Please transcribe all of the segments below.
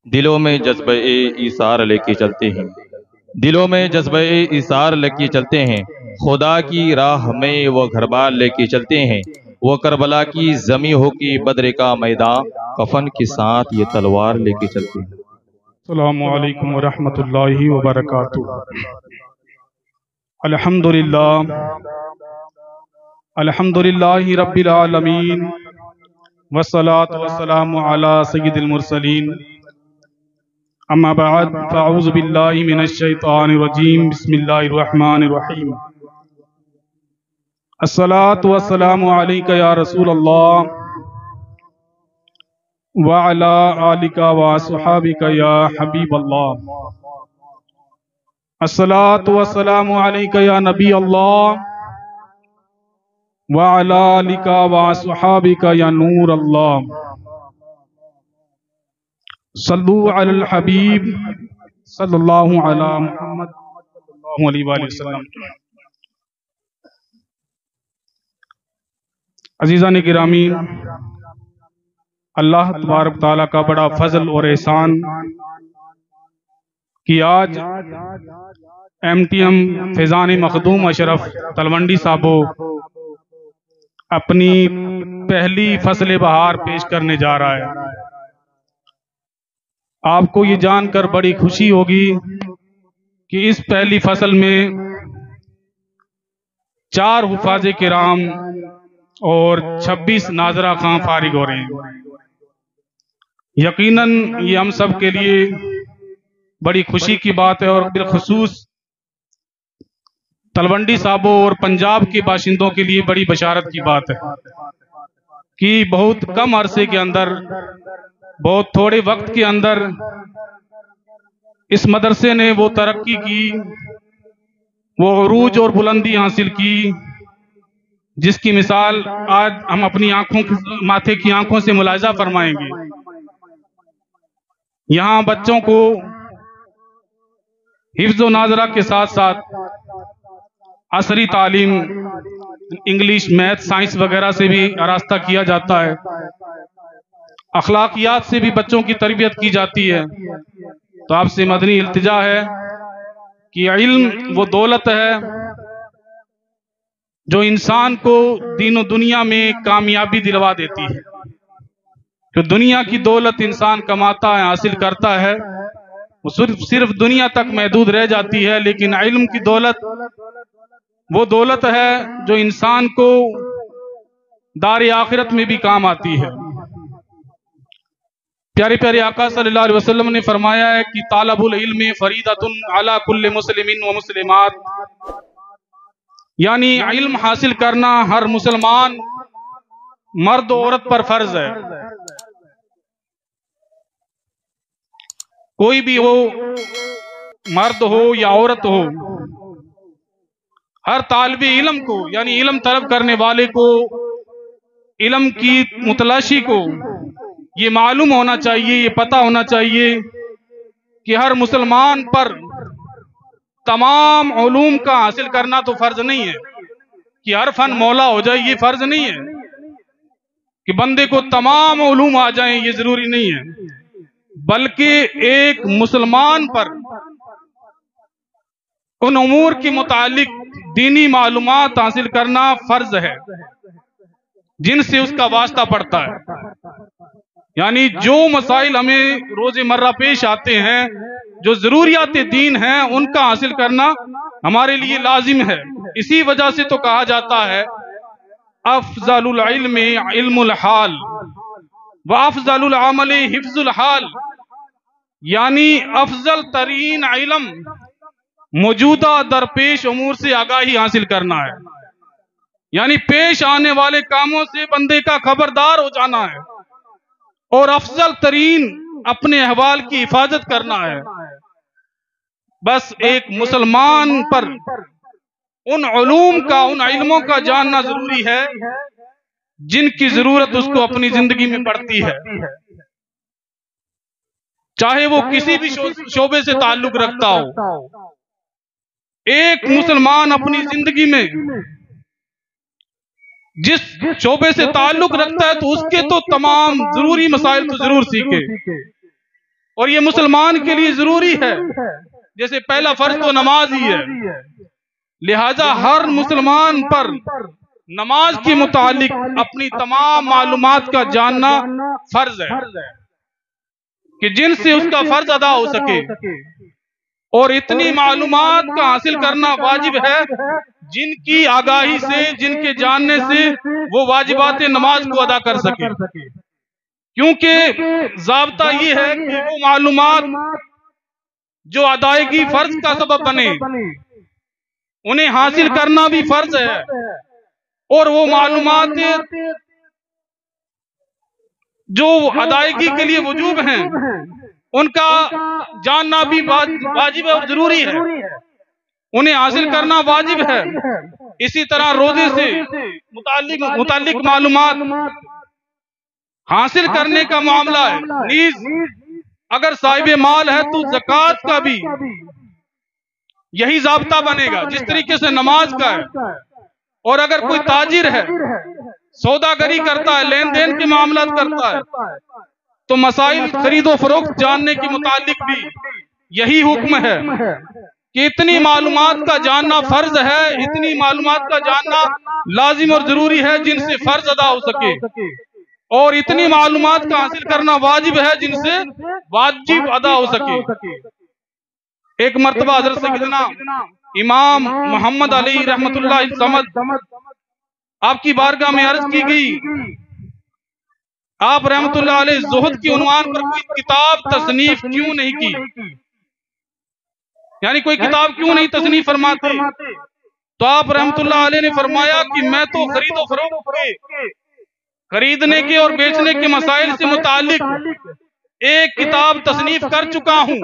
दिलों में जज्बे ईसार लेके चलते हैं। दिलों में जज्बे ईसार लेके चलते हैं। खुदा की राह में वो घरबार लेके चलते हैं। वो करबला की जमी हो की बद्र का मैदान, कफन के साथ ये तलवार लेके चलते हैं। अस्सलामु अलैकुम वरहमतुल्लाहि वबरकातुहू। अल्हम्दुलिल्लाह अल्हम्दुलिल्लाहि रब्बिल आलमीन वस्सलातु वस्सलामु अला सय्यिदिल मुरसलीन। अम्मा बाद फ़अऊज़ु बिल्लाहि मिनश शैतानिर रजीम। बिस्मिल्लाहिर रहमानिर रहीम। अस्सलातु वस्सलामु अलैका या रसूल अल्लाह व अला आलिका व अस्हाबिका या हबीब अल्लाह। अस्सलातु वस्सलामु अलैका या नबी अल्लाह व अला आलिका व अस्हाबिका या नूर अल्लाह। सल्लु अलल हबीब सल्लल्लाहु अला मुहम्मद सल्लल्लाहु अलैहि वसल्लम। अजीज़ान गिरामी, अल्लाह तबारक ताला का बड़ा फजल और एहसान कि आज MTM फैज़ान मखदूम अशरफ तलवंडी साहबो अपनी पहली फसल बहार पेश करने जा रहा है। आपको ये जानकर बड़ी खुशी होगी कि इस पहली फसल में 4 हुफाज़े किराम और 26 नाजरा खां फारिग हो रहे हैं। यकीनन ये हम सब के लिए बड़ी खुशी की बात है और बिलखुसूस तलवंडी साहबों और पंजाब के बाशिंदों के लिए बड़ी बशारत की बात है कि बहुत कम अरसे के अंदर, बहुत थोड़े वक्त के अंदर इस मदरसे ने वो तरक्की की, वो उरूज और बुलंदी हासिल की, जिसकी मिसाल आज हम अपनी माथे की आंखों से मुलाहिजा फरमाएंगे। यहाँ बच्चों को हिफ्ज़ व नाज़रा के साथ साथ असरी तालीम, इंग्लिश, मैथ, साइंस वगैरह से भी आरास्ता किया जाता है। अखलाकियात से भी बच्चों की तरबियत की जाती है। तो आपसे मदनी इल्तिजा है कि इल्म वो दौलत है जो इंसान को दीन दुनिया में कामयाबी दिलवा देती है। जो दुनिया की दौलत इंसान कमाता है, हासिल करता है, वो सिर्फ दुनिया तक महदूद रह जाती है। लेकिन इल्म की दौलत वो दौलत है जो इंसान को दार आखिरत में भी काम आती है। प्यारे प्यारे आका सल्लल्लाहु अलैहि वसल्लम ने फरमाया है कि तालबुल इल्म फरीदतुन अला कुल्लि मुस्लिमिन व मुस्लिमात, यानी इल्म हासिल करना हर मुसलमान, मर्द औरत पर फर्ज है। कोई भी हो, मर्द हो या औरत हो, हर तालिब इल्म को, यानी इल्म तलब करने वाले को, इल्म की मुतलाशी को ये मालूम होना चाहिए, ये पता होना चाहिए कि हर मुसलमान पर तमाम उलूम का हासिल करना तो फर्ज नहीं है कि हर फन मौला हो जाए, ये फर्ज नहीं है कि बंदे को तमाम उलूम आ जाएं, ये जरूरी नहीं है। बल्कि एक मुसलमान पर उन उमूर के मुतालिक दीनी मालूमात हासिल करना फर्ज है जिनसे उसका वास्ता पड़ता है। यानी जो मसाइल हमें रोज़मर्रा पेश आते हैं, जो जरूरियात दीन हैं, उनका हासिल करना हमारे लिए लाजिम है। इसी वजह से तो कहा जाता है अफजलुल इल्म इल्मुल हाल व अफजलुल अमल हिफ्जुल हाल, यानी अफजल तरीन इल्म मौजूदा दरपेश उमूर से आगाही हासिल करना है। यानी पेश आने वाले कामों से बंदे का खबरदार हो जाना है और अफजल तरीन अपने अहवाल की हिफाजत करना है। बस एक मुसलमान पर उन उलूम का, उन इल्मों का जानना जरूरी है जिनकी जरूरत उसको अपनी जिंदगी में पड़ती है, चाहे वो किसी भी शोबे से ताल्लुक रखता हो। एक मुसलमान अपनी जिंदगी में जिस शोबे से ताल्लुक रखता है तो उसके तो तमाम जरूरी मसाइल तो जरूर सीखे और ये मुसलमान के लिए जरूरी है। जैसे पहला फर्ज तो नमाज ही है, लिहाजा हर मुसलमान पर नमाज के मुतालिक अपनी तमाम मालूमात का जानना फर्ज है कि जिनसे उसका फर्ज अदा हो सके, और इतनी मालूमात का हासिल करना वाजिब है जिनकी आगाही से, जिनके जानने से वो वाजिबात नमाज को अदा कर सके। क्योंकि ज़ाब्ता ये है कि वो मालूमात जो अदायगी फर्ज का सबब बने उन्हें हासिल करना भी फर्ज है, और वो मालूमात जो अदायगी के लिए वजूब हैं उनका जानना भी वाजिब है और जरूरी है, उन्हें हासिल करना वाजिब है। इसी तरह रोजे से मुतालिक मालूमात हासिल करने का मामला है। नीज अगर साहिब माल है तो ज़कात का भी यही ज़ाब्ता बनेगा जिस तरीके से नमाज का है। और अगर कोई ताजिर है, सौदागरी करता है, लेन देन के मामला करता है, तो मसाइल खरीदो फरोख्त जानने के मुतालिक भी यही हुक्म है कि इतनी मालूमात का जानना फर्ज है, इतनी मालूमात का जानना लाजिम और जरूरी है जिनसे फर्ज अदा हो सके, और इतनी मालूमात का हासिल करना वाजिब है जिनसे वाजिब अदा हो सके। एक मर्तबा हज़रत सैयदना इमाम मोहम्मद अली रहमतुल्लाह समद आपकी बारगाह में अर्ज की गई, आप रहमतुल्लाह अलैह ज़ुहद की उन्वान पर कोई किताब तसनीफ क्यों नहीं की, यानी कोई किताब क्यों नहीं तसनीफ फरमाते? तो आप रहमतुल्लाह अलैह ने फरमाया कि मैं तो खरीदो फरोख्त के, खरीदने के और बेचने के मसाइल से मुतालिक एक किताब तसनीफ कर चुका हूँ,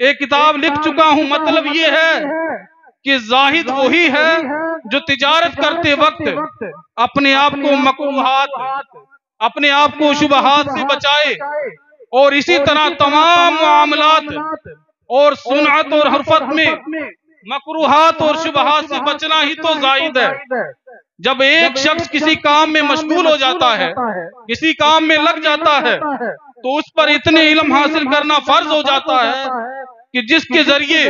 एक किताब लिख चुका हूँ। मतलब ये है कि जाहिद वही है जो तिजारत करते वक्त अपने आप को मकरूहात, अपने आप को शुबहात से बचाए, और इसी तरह तमाम मामलात और सुनअत और हरफत में मकरूहात और शुबहात से बचना ही तो जाहिद है। जब एक शख्स किसी काम में मशगूल हो जाता है, किसी काम में लग जाता है, तो उस पर इतने इल्म हासिल करना फर्ज हो जाता है कि जिसके जरिए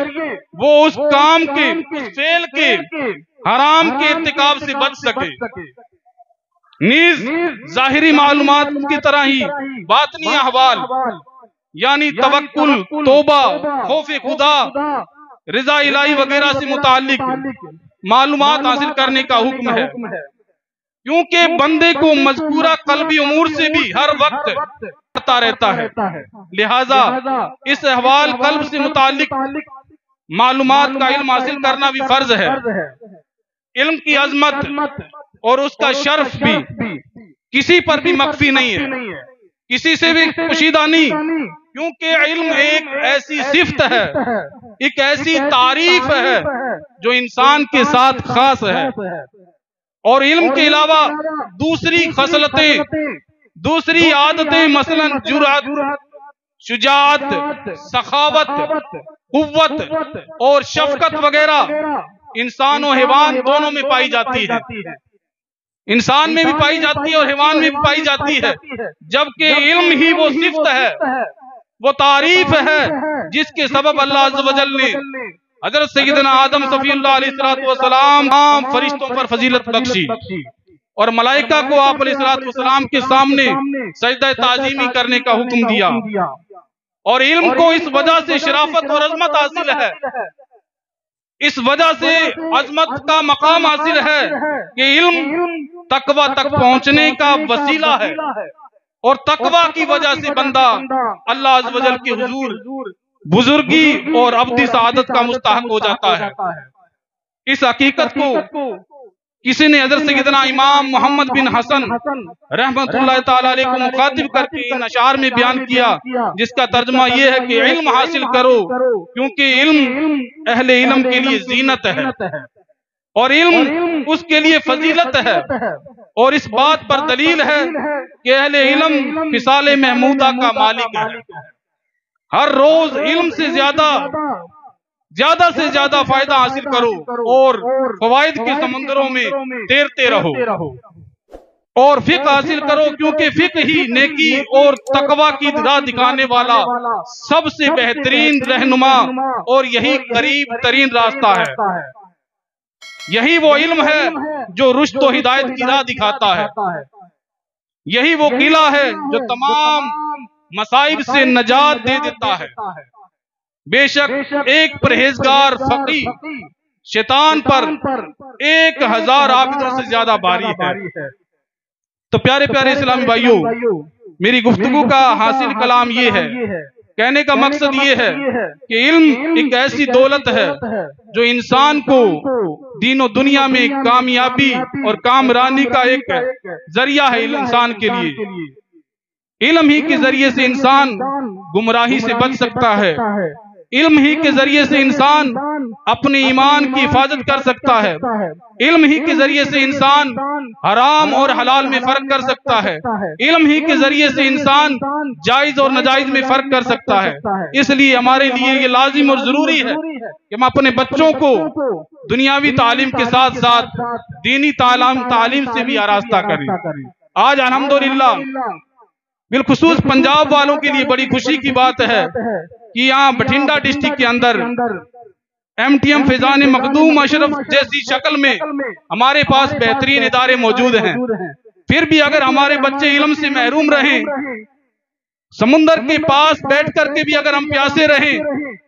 वो उस काम के, उस फेल के, हराम के इर्तिकाब से बच सके। नीज जाहिरी मालूमात की तरह ही बातनी अहवाल यानी तवक्कुल, तौबा, खौफ खुदा, रिजा इलाही वगैरह से मुताल्लिक मालूमात हासिल करने का हुक्म है, क्योंकि बंदे को मज़कूरा कल्बी उमूर से भी हर वक्त करता रहता है। लिहाजा इस अहवाल कल्ब से मुताल्लिक मालूमात का इल्म हासिल करना भी फर्ज है। इल्म की अजमत और उसका शर्फ भी किसी पर भी मख्फी नहीं है, किसी से भी पोशीदा नहीं, क्योंकि इल्म एक ऐसी सिफ्त है, एक ऐसी तारीफ है जो इंसान के साथ खास है। और इल्म के अलावा दूसरी खसलतें, दूसरी आदतें मसलन जुरात, शुजाअत, सखावत, कुव्वत और शफकत वगैरह इंसान और हैवान दोनों में पाई जाती है। इंसान में भी पाई जाती है और हैवान में भी पाई जाती है, जबकि इल्म ही वो सिफ्त है, वो तारीफ है जिसके सबब अल्लाह अज़्ज़ व जल ने हज़रत सैयदना आदम सफ़ीउल्लाह अलैहिस्सलातु वस्सलाम तमाम फरिश्तों पर फजीलत बख्शी और मलाइका को आप अलैहिस्सलातु वस्सलाम के सामने सजदा ताज़ीमी करने का हुक्म दिया। और इल्म को इस वजह से शराफत और अजमत हासिल है, इस वजह से अजमत का मकाम हासिल है कि इल्म तकवा तक पहुंचने का वसीला है, और तकवा की वजह से बंदा अल्लाह अज़्ज़ व जल के हुजूर बुजुर्गी और अब्दी सआदत का मुस्तहक हो जाता है। इस हकीकत को किसी ने हज़रत सैयदना इमाम मोहम्मद बिन हसन रहमतुल्लाह ताला अलैह को मुखातिब करके इन अशार में बयान किया, जिसका तर्जुमा यह है कि इल्म हासिल करो, क्योंकि इल्म अहले इल्म के लिए जीनत है और इल्म उसके लिए फजीलत है। और इस बात पर दलील है कि अहले इल्म फिसाले महमूदा का मालिक है। हर रोज इल्म से ज्यादा से ज्यादा फायदा हासिल करो और फवाइद के समुंदरों में तैरते रहो। और फिक्र हासिल करो, क्योंकि फिक्र ही नेकी और तकवा की राह दिखाने वाला सबसे बेहतरीन रहनुमा और यही करीब तरीन रास्ता है। यही वो इल्म है जो रुश्द और हिदायत की राह दिखाता है। यही वो किला है जो तमाम मसाइब से नजात दे देता है। बेशक एक परहेजगार फकीह शैतान पर 1000 आबिदों से ज्यादा भारी है। तो प्यारे प्यारे इस्लामी भाइयों, मेरी गुफ्तगू का हासिल कलाम ये है, कहने का मकसद ये है कि इल्म एक ऐसी दौलत है जो इंसान को दीन और दुनिया में कामयाबी और कामरानी का एक जरिया है इंसान के लिए। इल्म ही के जरिए से इंसान गुमराही से बच सकता है। इल्म ही के जरिए से इंसान अपने ईमान की हिफाजत कर सकता है। इल्म ही के जरिए से इंसान हराम और हलाल में फर्क कर सकता है। इल्म ही के जरिए से इंसान जायज और नाजायज में फर्क कर सकता है। इसलिए हमारे लिए ये लाजिम और जरूरी है कि हम अपने बच्चों को दुनियावी तालीम के साथ साथ दीनी तालीम से भी आरास्ता करें। आज अल्हम्दुलिल्लाह बिलखुसूस पंजाब वालों के लिए बड़ी खुशी की बात है कि यहाँ बठिंडा डिस्ट्रिक्ट के अंदर MTM फैजान मखदूम अशरफ जैसी शक्ल में हमारे पास बेहतरीन इदारे मौजूद हैं। फिर भी अगर हमारे बच्चे इल्म से महरूम रहें, समुंदर के पास बैठ करके भी अगर हम प्यासे रहें,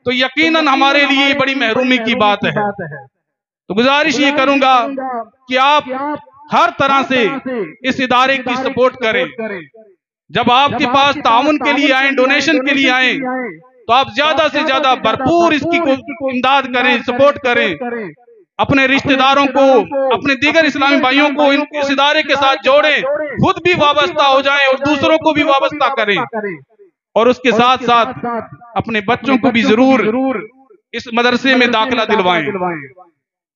तो यकीनन हमारे लिए बड़ी महरूमी की बात है। तो गुजारिश ये करूंगा कि आप हर तरह से इस इदारे की सपोर्ट करें। जब आपके पास ताउन के लिए आए, डोनेशन के लिए आए, तो आप ज्यादा से ज्यादा भरपूर इसकी इमदाद करें, सपोर्ट करें। अपने रिश्तेदारों को, अपने दीगर इस्लामी भाइयों को इस इदारे के साथ जोड़ें, खुद भी वाबस्ता हो जाएं और दूसरों को भी वाबस्ता करें। और उसके साथ साथ अपने बच्चों को भी जरूर इस मदरसे में दाखिला दिलवाएं।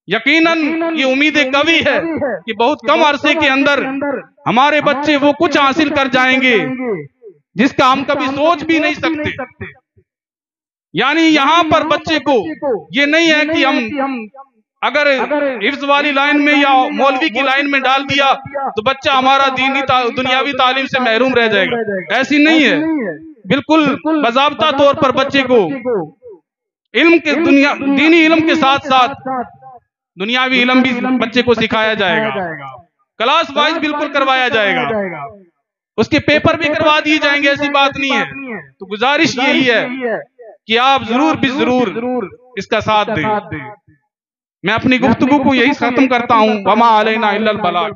यकीनन ये उम्मीदें कवी है कि बहुत कम अरसे के अंदर हमारे बच्चे वो कुछ हासिल कर जाएंगे जिसका हम कभी सोच भी नहीं सकते। यानी यहाँ पर बच्चे को ये नहीं है कि हम अगर हिफ्ज वाली लाइन में या मौलवी की लाइन में डाल दिया तो बच्चा हमारा दुनियावी तालीम से महरूम रह जाएगा। ऐसी नहीं है। बिल्कुल बाज़ाब्ता तौर पर बच्चे को इल्म के दीनी इल्म के साथ साथ दुनियावी इल्म भी बच्चे को सिखाया जाएगा। क्लास वाइज बिल्कुल करवाया जाएगा। उसके पेपर भी करवा दिए जाएंगे, ऐसी बात नहीं है। तो गुजारिश यही है कि आप जरूर इसका साथ दें। मैं अपनी गुफ्तगू को यही खत्म करता हूँ। वमा अलैना इल्लल बलाग।